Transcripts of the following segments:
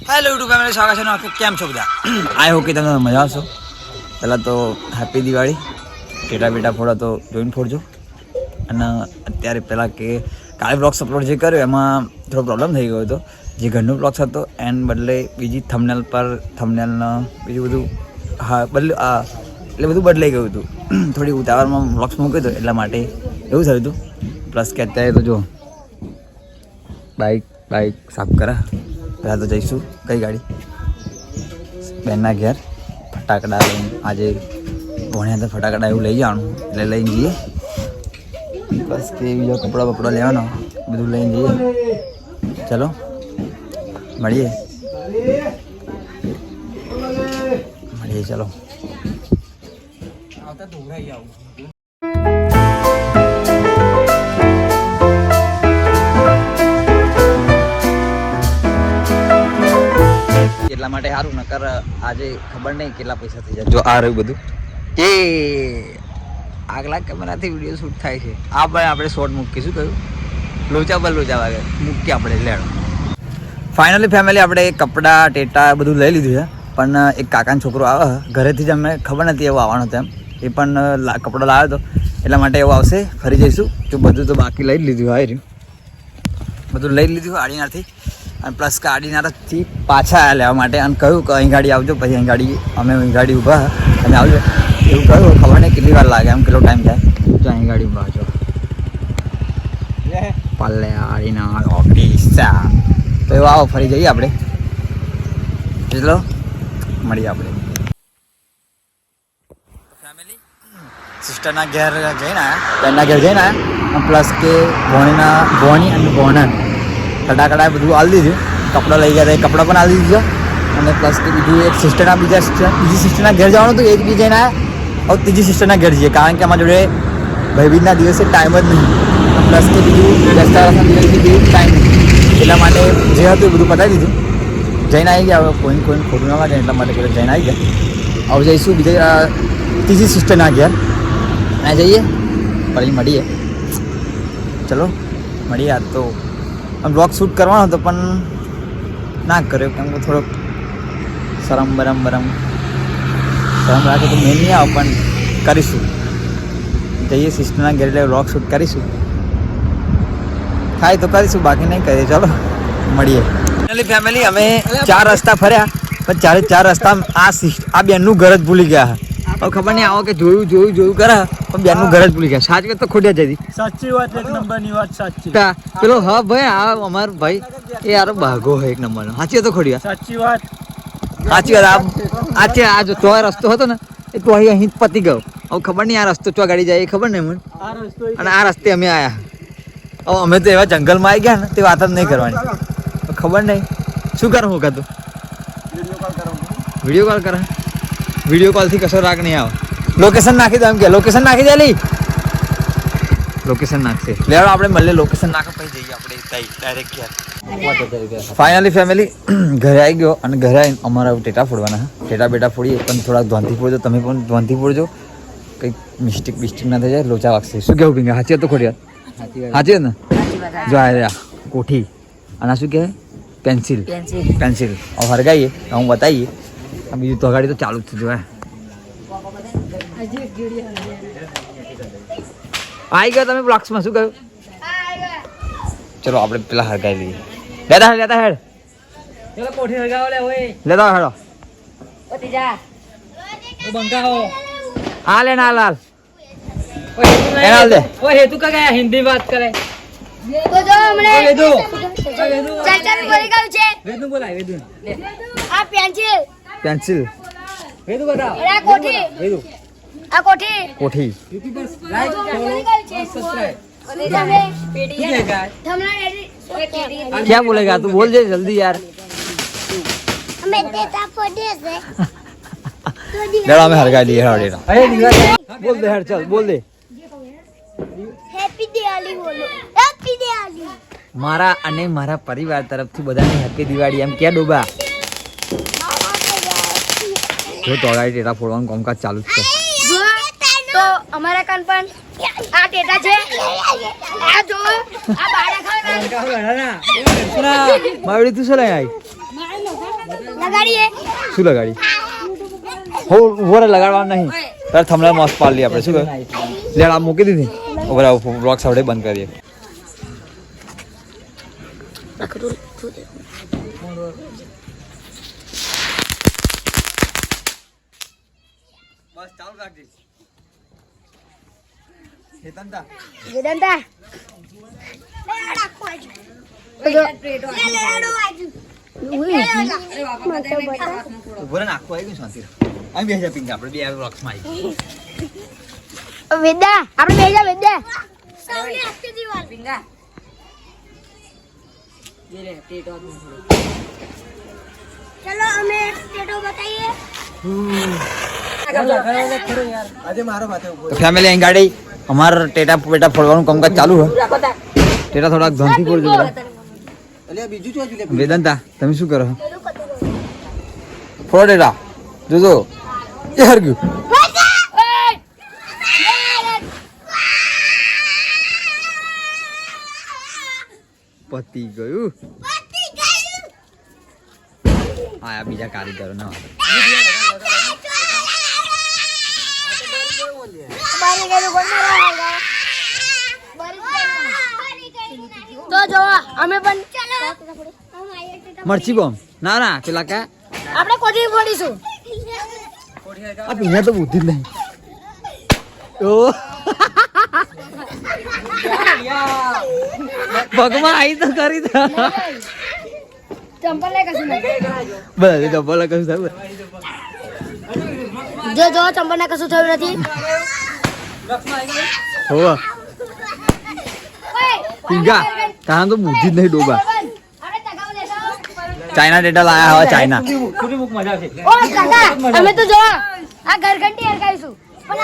Hello YouTube family, સ્વાગત છે નવા કેમ છો બધા? આઈ હોપ કે તમે મજા આવશો. પહેલાં તો હેપી દિવાળી. ટેટા બેટા ફોડો તો જોઈને ફોડજો. અને અત્યારે પહેલાં કે કાલે બ્લોગ્સ અપલોડ જે કર્યો એમાં થોડો પ્રોબ્લેમ થઈ ગયો હતો. જે ઘરનો બ્લોગ્સ હતો એને બદલે બીજી થંબનેલ પર થંબનેલનો બીજું બધું એટલે બધું બદલાઈ ગયું હતું. થોડી ઉતાવળમાં બ્લોગ્સ મૂક્યો હતો એટલા માટે એવું થયું હતું. પ્લસ કે અત્યારે તો જો બાઇક સાફ કરા. પહેલાં તો જઈશું કઈ ગાડી બેનના ઘેર ફટાકડા લઈને. આજે ભણ્યા તો ફટાકડા એવું લઈ જવાનું એટલે લઈને જઈએ. બસ કે બીજા કપડાં બપડા લેવાનો બધું લઈને જઈએ. ચલો મળીએ ચલો. એટલા માટે સારું નકર આજે ખબર નહીં કેટલા પૈસા થઈ જાય. જો આ રહ્યું બધું એ આગલા કેમેરાથી વિડીયો શૂટ થાય છે. આ પણ આપણે શોર્ટ મૂકીશું કયું લોચા વાગે મૂકીએ આપણે. લેડો ફાઇનલી ફેમિલી આપણે કપડાં ટેટા બધું લઈ લીધું છે. પણ એક કાકાનો છોકરો આવે ઘરેથી જ અમને ખબર નથી એવો આવવાનો હતો. એ પણ કપડો લાવ્યો હતો એટલા માટે એવો આવશે. ફરી જઈશું. જો બધું તો બાકી લઈ જ લીધું હોય રહ્યું બધું લઈ લીધું આડીનારથી. અને પ્લસ કે આડીનારથી પાછા લેવા માટે અને કહ્યું કે અહીં ગાડી આવજો. પછી અહીં ગાડી અમે અહીં ગાડી ઊભા તમે આવજો એવું કહ્યું. ખબર નહીં કેટલી વાર લાગે એમ કેટલો ટાઈમ થાય. જો અહીં ગાડી ઊભા છો પલ્લે આડીનાર ઓગણીસા તો એવો આવો ફરી જઈએ આપણે. ચલો મળીએ આપણે ફેમિલી. સિસ્ટરના ઘેર જઈને આવ્યા બેનના ઘેર જઈને આવ્યા. પ્લસ કે ભોણી અને ભોણન ફટાકડા બધું આલી દીધું. કપડાં લઈ ગયા હતા એ કપડાં પણ આલી દીધા. અને પ્લસ કે બીજું એક સિસ્ટરના બીજી સિસ્ટરના ઘેર જવાનું હતું એ જ બી જઈને આવ્યા. હવે ત્રીજી સિસ્ટરના ઘેર જઈએ કારણ કે અમારા જોડે ભાઈબીજના દિવસે ટાઈમ જ નહીં. પ્લસ કે બીજું દસ્તાવેજના દિવસથી બી ટાઈમ નહીં. એટલા માટે જે હતું એ બધું પતાવી દીધું. જઈને આવી ગયા. હવે કોઈને ખોટું ના લાગે એટલા માટે પેલા જઈને આવી ગયા. હવે જઈશું બીજા ત્રીજી સિસ્ટરના ઘેર ત્યાં જઈએ ફરી મળીએ. ચલો મળીએ. આજ તો બ્લોગ શૂટ કરવાનો હતો પણ ના કર્યો કેમ કે થોડોક શરમ રાખે તો મેં નહીં આવ પણ કરીશું. જઈએ સિસ્ટરના ઘેર એટલે બ્લોગ શૂટ કરીશું. થાય તો કરીશું બાકી નહીં કરીએ. ચલો મળીએ ફેમિલી. અમે 4 રસ્તા ફર્યા પણ ચાર રસ્તા આ બેનનું ઘર જ ભૂલી ગયા. હવે ખબર નહીં આવો કે જોયું કરે પણ બેનનું ઘર જ ભૂલી ગયા. સાચી વાત તો ખોટી જતી. સાચી વાત, એક નંબરની વાત સાચી. પેલો હા ભાઈ આ અમાર ભાઈ એ યાર ભાગો હોય એક નંબરનો. સાચી વાત તો ખોટી વાત. સાચી વાત. આ જો તો રસ્તો હતો ને એ તો અહીં પતી ગયો. હવે ખબર નહીં આ રસ્તો ચો ગાડી જાય એ ખબર નહીં મને. અને આ રસ્તે અમે આવ્યા. હવે અમે તો એવા જંગલમાં આવી ગયા ને તે વાત જ નહીં કરવાની. ખબર નહીં શું કરવું કાતું વિડીયો કોલ કરે. વિડીયો કોલથી કશો રાગ નહીં આવે. લોકેશન નાખી દો એમ કે લોકેશન નાખી દે. લોકેશન નાખશે લેવા આપણે મળીએ. લોકેશન નાખે પછી જઈએ આપણે ડાયરેક્ટ ઘેર. ફાઇનલી ફેમિલી ઘરે આવી ગયો અને ઘરે આવીને અમારા ટેટા ફોડવાના. ટેટા બેટા ફોડીએ પણ થોડાક ધ્યાનથી ફોડજો. તમે પણ ધ્યાનથી ફોડજો. કંઈક મિસ્ટેક ના થઈ જાય. લોચા વાગશે. શું કેવું પિંગા? સાચી વાત તો ખોટી વાત. સાચી વાત ને? જો આ કોઠી અને શું કહેવાય પેન્સિલ. હવે હરગાઈએ હું બતાવીએ. બીજું તો ગાડી તો ચાલુ જ છે. જો આવી ગયો તમે બ્લોક્સમાં. શું કહ્યું? ચલો આપણે પેલા હરગાઈ લઈએ. લેતા હેડ કોઠી હરગાવો લે ઓય. લેતા હેડો ઓતી જા ઓ બંકાઓ આ લે ના લાલ ઓય દે ઓય હેતુ કા ગયા હિન્દી વાત કરે. તો જો હમણે વેદુ ચાચા બોલી ગયું છે. વેદુ બોલાય વેદુ. આ પેન્સિલ વેદુ બતાવ. આ કોઠી વેદુ આ કોઠી કોઠી બસ લાઈક બોલી ગયું છે. સબસ્ક્રાઇબ. ઓતી જા મે ठीक है गाइस. थमना रेडी क्या बोलेगा तू? बोल दे जल्दी यार. हमें देता फोड़े से लेडा में हरगाई लिए हेड. अरे दिवाली बोल दे हेड. चल बोल दे. हैप्पी दिवाली बोलो. हैप्पी दिवाली. મારા અને મારા પરિવાર તરફથી બધાને હેપી દિવાળી એમ કે ડોબા. જો તો ગાડી ટેટા ફોડવાનું કામકાજ ચાલુ જ છે. તો અમારા કાન પણ આ ટેટા છે. આ જો આ બાળક બંકાઓ લડાના. માવડી તું શું લઈ આવી? લગાડીએ શું લગાડી હો વરે લગાડવાનું નહીં તારે થમલા મસ્ત પાડ લઈએ આપણે શું કહે લેડ આ મૂકી દીધી ઓવર બ્લોગ સાવડે બંધ કરીએ બસ ચાલુ રાખજે હેતંતા વેદાંતા ઉભો રહે નાખો આવી ગયું શાંતિ અહીં બેસી જા પિંક આપણે બે બ્લોક્સમાં આવી વેદા આપણે બેસી જા વેદા સૌની આખી દીવાલ પિંગા ये ले टेटो ચલો અમે ટેટો બતાઈએ ફેમિલી અહીં ગાડી અમારે ટેટા પેટા ફોડવાનું કામકાજ ચાલુ હોય ટેટા થોડાક ધનથી ફોડજો વેદાંતા તમે શું કરો ફોડો ટેટા જોજો એ હરગ્યું પતી ગયું આયા બીજા કારીગરો ના તો જો અમે પણ મરચી બોમ્બ ના ના પેલા કા આપણે કોઠી ફોડીશું આ પીના તો બુદ્ધિ જ નહીં ઓ ભગવાન આઈ તો કરી દે ચંપલ લે કશું બસ ચંપલ કશું થયું જો ચંપલ ને કશું થયું નથી હોવા પિંગા તાન તો બુદ્ધિ જ નહીં ડોબા ચાઇના ડેટા લાયા હવે ચાઇના ઓ કાકા અમે તો જો આ ઘરઘંટી હરગાઈશું પણ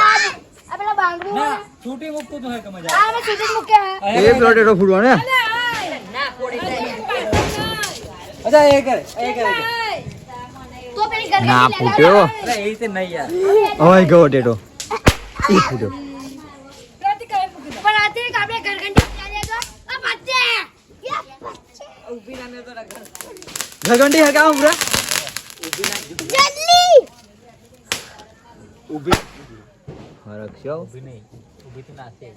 આ પેલા બાંગડું छूटी मुक्त तो है का मजा આ અમે છૂટી મૂક્યા એ પેલો ડેટો ફૂટવા ને अच्छा ये करे તો પેલી ઘરઘંટી ના ફૂટ્યો अरे यही से नहीं यार ઓય ગયો ડેટો ઈ ફૂટ્યો પણ આથી આપણે ઘરઘંટી ચાલીએ તો આ બચ્ચે ऊपी ना तो रख ઘગંડી હગાવ પૂરા જલ્દી ઊભી હરક્ષો ऊपी नहीं ऊपी तो नाचे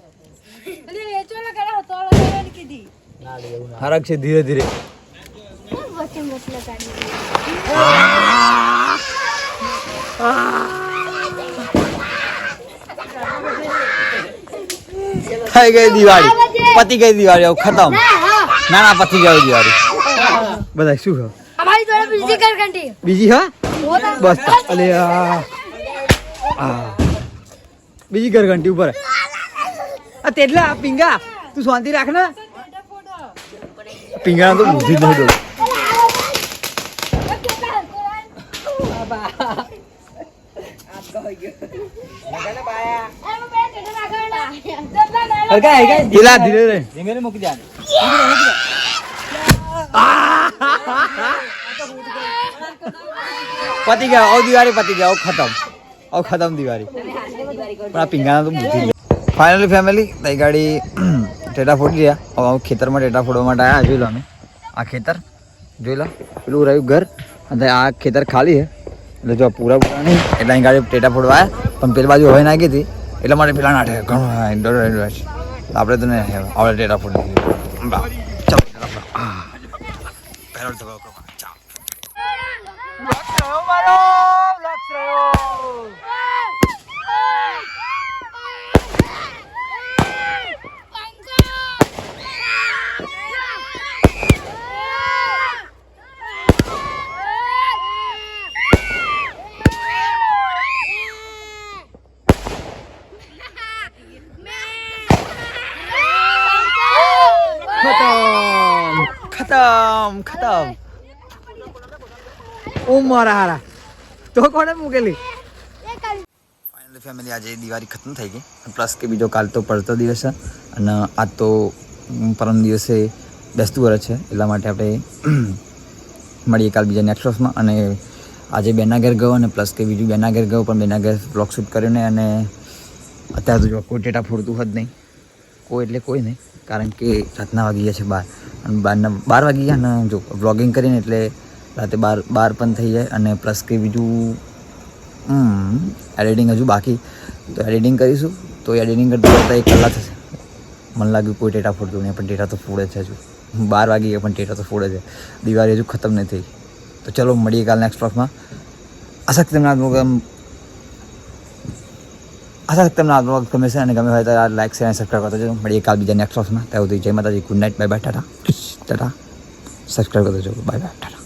અલે એ ચોલા કરે તો લગાડવાની કીધી ना ले ना હરક છે ધીરે ધીરે વચ્ચે મસલા કાઢી થઈ ગઈ દિવાળી પતી ગઈ દિવાળી હવે ખતમ ના ના પતી ગઈ દિવાળી બધા શું હે અમારી જોડે બીજી ઘરઘંટી બીજી હા બસ અલે આ બીજી ઘરઘંટી ઉપર આ તેટલા પિંગા તું શાંતિ રાખ ને પિંગા તો બુદ્ધિ જ નહીં દો ધીરા ધીરે રે धीमे मुक जा પતી ગયા ઓ દિવાળી પતી ગયા ઓ ખતમ દિવાળી પણ આ પિંગાના તો બુદ્ધિ ફાઇનલી ફેમિલી તઈ ગાડી ટેટા ફોડી રહ્યા હવે ખેતરમાં ટેટા ફોડવા માટે આવ્યા જોઈ લો અમે આ ખેતર જોઈ લો પેલું રહ્યું ઘર અને આ ખેતર ખાલી છે એટલે જો પૂરા નહીં એટલે અહીં ગાડી ટેટા ફોડવા આવ્યા પણ પેલી બાજુ હવે નાખી હતી એટલા માટે પેલા નાઠે ઘણું આપણે તો નહીં આપણે ટેટા ફોડી દીધી ચાલો પહેલો દબાવ કરો ચાલો ખતમ ઓ મારા હારા તો કોને મૂકેલી ફાઇનલી ફેમિલી આજે દિવાળી ખતમ થઈ ગઈ પ્લસ કે બીજો કાલ તો પડતો દિવસ છે અને આજ તો પરમ દિવસે બેસતું વર્ષ છે એટલા માટે આપણે મળીએ કાલ બીજા નેક્સ્ટ વર્ષમાં અને આજે બેના ઘેર ગયો અને પ્લસ કે બીજું બેના ઘેર ગયો પણ બેના ઘેર બ્લોગ શૂટ કર્યો ને અને અત્યારે તો જો કોઈ ટેટા ફોડતું જ નહીં કોઈ એટલે કોઈ નહીં કારણ કે રાતના વાગી ગયા છે 12 અને 12 વાગી ગયા ને જો વ્લોગિંગ કરીને એટલે રાતે 12 પણ થઈ જાય અને પ્લસ કે બીજું એડિટિંગ હજુ બાકી, તો એડિટિંગ કરીશું. તો એડિટિંગ કરતાં કરતાં 1 કલાક થશે. મને લાગ્યું કોઈ ટેટા ફોડતું નહીં, પણ ટેટા તો ફોડે છે હજુ. 12 વાગી ગયા પણ ટેટા તો ફોડે છે. દિવાળી હજુ ખતમ નહીં થઈ. તો ચલો મળીએ કાલ નેક્સ્ટ બ્લોગમાં. આશા છે તમને આ બ્લોગ ગમે છે અને ગમે હોય તો લાઈક શેર અને સબસ્ક્રાઈબ કરતો જજો. મળીએ કાલ બીજા નેક્સ્ટ બ્લોગમાં. ત્યાં સુધી જય માતાજી, good night, bye bye, Tata Tata. Subscribe કરતો જજો, બાય બાય, ટાટા.